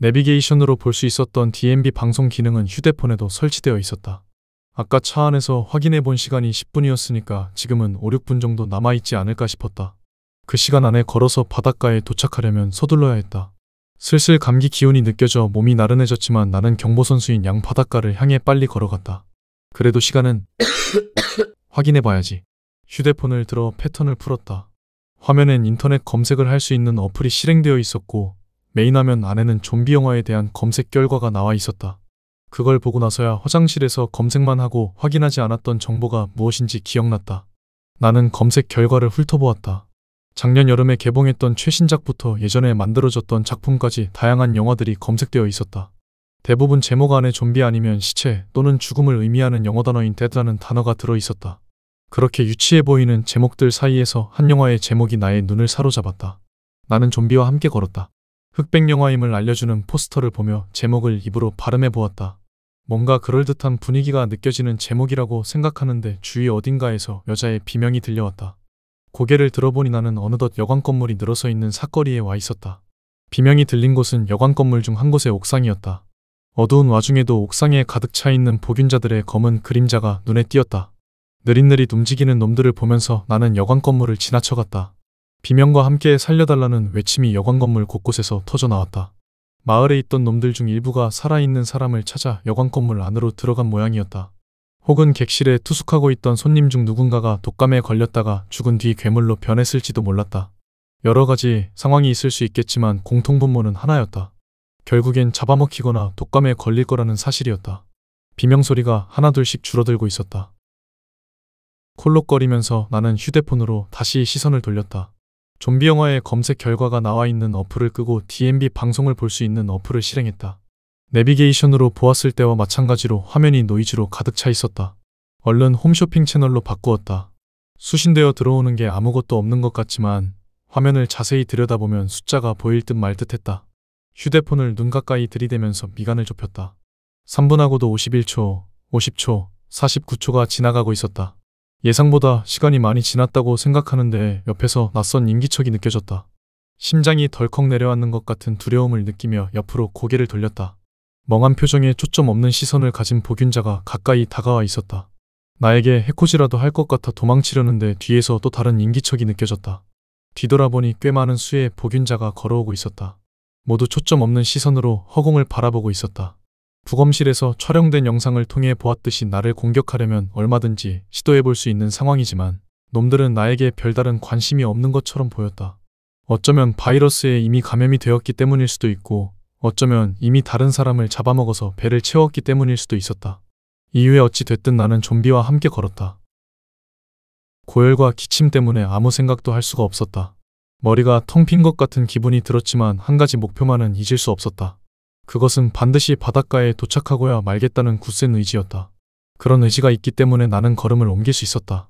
내비게이션으로 볼 수 있었던 DMB 방송 기능은 휴대폰에도 설치되어 있었다. 아까 차 안에서 확인해 본 시간이 10분이었으니까 지금은 5, 6분 정도 남아있지 않을까 싶었다. 그 시간 안에 걸어서 바닷가에 도착하려면 서둘러야 했다. 슬슬 감기 기운이 느껴져 몸이 나른해졌지만 나는 경보선수인 양 바닷가를 향해 빨리 걸어갔다. 그래도 시간은 확인해봐야지. 휴대폰을 들어 패턴을 풀었다. 화면엔 인터넷 검색을 할 수 있는 어플이 실행되어 있었고 메인 화면 안에는 좀비 영화에 대한 검색 결과가 나와 있었다. 그걸 보고 나서야 화장실에서 검색만 하고 확인하지 않았던 정보가 무엇인지 기억났다. 나는 검색 결과를 훑어보았다. 작년 여름에 개봉했던 최신작부터 예전에 만들어졌던 작품까지 다양한 영화들이 검색되어 있었다. 대부분 제목 안에 좀비 아니면 시체 또는 죽음을 의미하는 영어 단어인 dead라는 단어가 들어있었다. 그렇게 유치해 보이는 제목들 사이에서 한 영화의 제목이 나의 눈을 사로잡았다. 나는 좀비와 함께 걸었다. 흑백 영화임을 알려주는 포스터를 보며 제목을 입으로 발음해 보았다. 뭔가 그럴듯한 분위기가 느껴지는 제목이라고 생각하는데 주위 어딘가에서 여자의 비명이 들려왔다. 고개를 들어보니 나는 어느덧 여관 건물이 늘어서 있는 사거리에 와 있었다. 비명이 들린 곳은 여관 건물 중 한 곳의 옥상이었다. 어두운 와중에도 옥상에 가득 차 있는 복균자들의 검은 그림자가 눈에 띄었다. 느릿느릿 움직이는 놈들을 보면서 나는 여관 건물을 지나쳐갔다. 비명과 함께 살려달라는 외침이 여관 건물 곳곳에서 터져나왔다. 마을에 있던 놈들 중 일부가 살아있는 사람을 찾아 여관 건물 안으로 들어간 모양이었다. 혹은 객실에 투숙하고 있던 손님 중 누군가가 독감에 걸렸다가 죽은 뒤 괴물로 변했을지도 몰랐다. 여러 가지 상황이 있을 수 있겠지만 공통분모는 하나였다. 결국엔 잡아먹히거나 독감에 걸릴 거라는 사실이었다. 비명소리가 하나둘씩 줄어들고 있었다. 콜록거리면서 나는 휴대폰으로 다시 시선을 돌렸다. 좀비 영화의 검색 결과가 나와 있는 어플을 끄고 DMB 방송을 볼 수 있는 어플을 실행했다. 내비게이션으로 보았을 때와 마찬가지로 화면이 노이즈로 가득 차 있었다. 얼른 홈쇼핑 채널로 바꾸었다. 수신되어 들어오는 게 아무것도 없는 것 같지만 화면을 자세히 들여다보면 숫자가 보일 듯 말 듯 했다. 휴대폰을 눈 가까이 들이대면서 미간을 좁혔다. 3분하고도 51초, 50초, 49초가 지나가고 있었다. 예상보다 시간이 많이 지났다고 생각하는데 옆에서 낯선 인기척이 느껴졌다. 심장이 덜컥 내려앉는 것 같은 두려움을 느끼며 옆으로 고개를 돌렸다. 멍한 표정에 초점 없는 시선을 가진 복균자가 가까이 다가와 있었다. 나에게 해코지라도 할 것 같아 도망치려는데 뒤에서 또 다른 인기척이 느껴졌다. 뒤돌아보니 꽤 많은 수의 복균자가 걸어오고 있었다. 모두 초점 없는 시선으로 허공을 바라보고 있었다. 부검실에서 촬영된 영상을 통해 보았듯이 나를 공격하려면 얼마든지 시도해볼 수 있는 상황이지만 놈들은 나에게 별다른 관심이 없는 것처럼 보였다. 어쩌면 바이러스에 이미 감염이 되었기 때문일 수도 있고 어쩌면 이미 다른 사람을 잡아먹어서 배를 채웠기 때문일 수도 있었다. 이후에 어찌 됐든 나는 좀비와 함께 걸었다. 고열과 기침 때문에 아무 생각도 할 수가 없었다. 머리가 텅 빈 것 같은 기분이 들었지만 한 가지 목표만은 잊을 수 없었다. 그것은 반드시 바닷가에 도착하고야 말겠다는 굳센 의지였다. 그런 의지가 있기 때문에 나는 걸음을 옮길 수 있었다.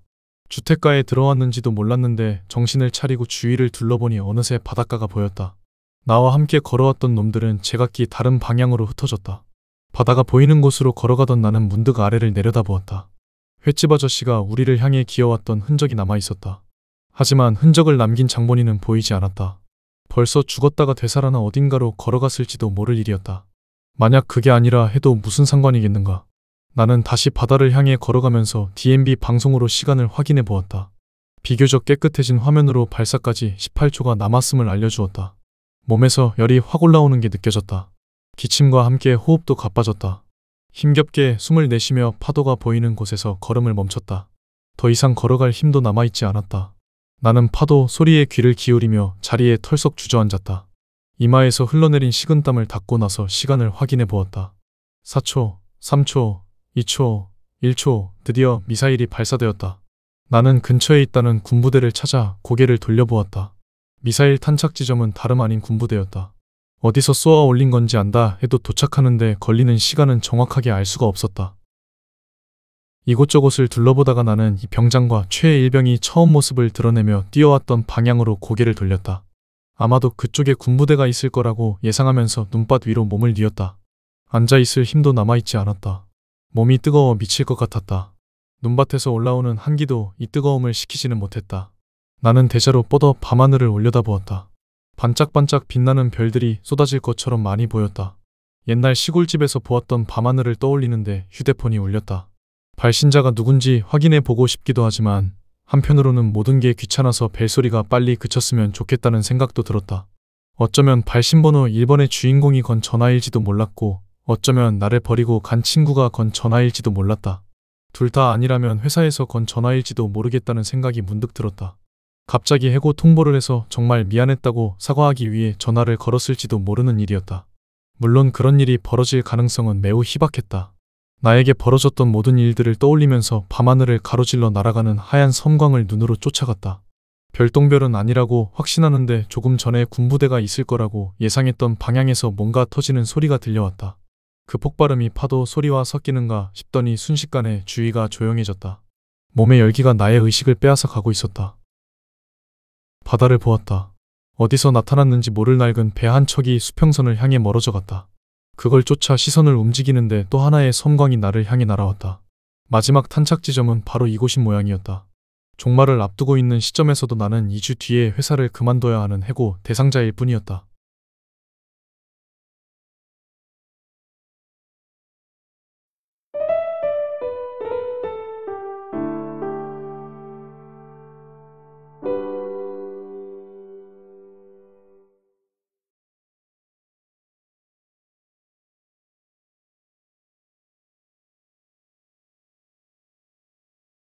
주택가에 들어왔는지도 몰랐는데 정신을 차리고 주위를 둘러보니 어느새 바닷가가 보였다. 나와 함께 걸어왔던 놈들은 제각기 다른 방향으로 흩어졌다. 바다가 보이는 곳으로 걸어가던 나는 문득 아래를 내려다보았다. 횟집 아저씨가 우리를 향해 기어왔던 흔적이 남아있었다. 하지만 흔적을 남긴 장본인은 보이지 않았다. 벌써 죽었다가 되살아나 어딘가로 걸어갔을지도 모를 일이었다. 만약 그게 아니라 해도 무슨 상관이겠는가. 나는 다시 바다를 향해 걸어가면서 DMB 방송으로 시간을 확인해 보았다. 비교적 깨끗해진 화면으로 발사까지 18초가 남았음을 알려주었다. 몸에서 열이 확 올라오는 게 느껴졌다. 기침과 함께 호흡도 가빠졌다. 힘겹게 숨을 내쉬며 파도가 보이는 곳에서 걸음을 멈췄다. 더 이상 걸어갈 힘도 남아있지 않았다. 나는 파도 소리에 귀를 기울이며 자리에 털썩 주저앉았다. 이마에서 흘러내린 식은땀을 닦고 나서 시간을 확인해 보았다. 4초, 3초, 2초, 1초, 드디어 미사일이 발사되었다. 나는 근처에 있다는 군부대를 찾아 고개를 돌려보았다. 미사일 탄착 지점은 다름 아닌 군부대였다. 어디서 쏘아 올린 건지 안다 해도 도착하는데 걸리는 시간은 정확하게 알 수가 없었다. 이곳저곳을 둘러보다가 나는 이 병장과 최일병이 처음 모습을 드러내며 뛰어왔던 방향으로 고개를 돌렸다. 아마도 그쪽에 군부대가 있을 거라고 예상하면서 눈밭 위로 몸을 뉘었다. 앉아있을 힘도 남아있지 않았다. 몸이 뜨거워 미칠 것 같았다. 눈밭에서 올라오는 한기도 이 뜨거움을 식히지는 못했다. 나는 대자로 뻗어 밤하늘을 올려다보았다. 반짝반짝 빛나는 별들이 쏟아질 것처럼 많이 보였다. 옛날 시골집에서 보았던 밤하늘을 떠올리는데 휴대폰이 울렸다. 발신자가 누군지 확인해 보고 싶기도 하지만 한편으로는 모든 게 귀찮아서 벨소리가 빨리 그쳤으면 좋겠다는 생각도 들었다. 어쩌면 발신번호 1번의 주인공이 건 전화일지도 몰랐고 어쩌면 나를 버리고 간 친구가 건 전화일지도 몰랐다. 둘 다 아니라면 회사에서 건 전화일지도 모르겠다는 생각이 문득 들었다. 갑자기 해고 통보를 해서 정말 미안했다고 사과하기 위해 전화를 걸었을지도 모르는 일이었다. 물론 그런 일이 벌어질 가능성은 매우 희박했다. 나에게 벌어졌던 모든 일들을 떠올리면서 밤하늘을 가로질러 날아가는 하얀 섬광을 눈으로 쫓아갔다. 별똥별은 아니라고 확신하는데 조금 전에 군부대가 있을 거라고 예상했던 방향에서 뭔가 터지는 소리가 들려왔다. 그 폭발음이 파도 소리와 섞이는가 싶더니 순식간에 주위가 조용해졌다. 몸의 열기가 나의 의식을 빼앗아 가고 있었다. 바다를 보았다. 어디서 나타났는지 모를 낡은 배 한 척이 수평선을 향해 멀어져 갔다. 그걸 쫓아 시선을 움직이는데 또 하나의 섬광이 나를 향해 날아왔다. 마지막 탄착 지점은 바로 이곳인 모양이었다. 종말을 앞두고 있는 시점에서도 나는 2주 뒤에 회사를 그만둬야 하는 해고 대상자일 뿐이었다.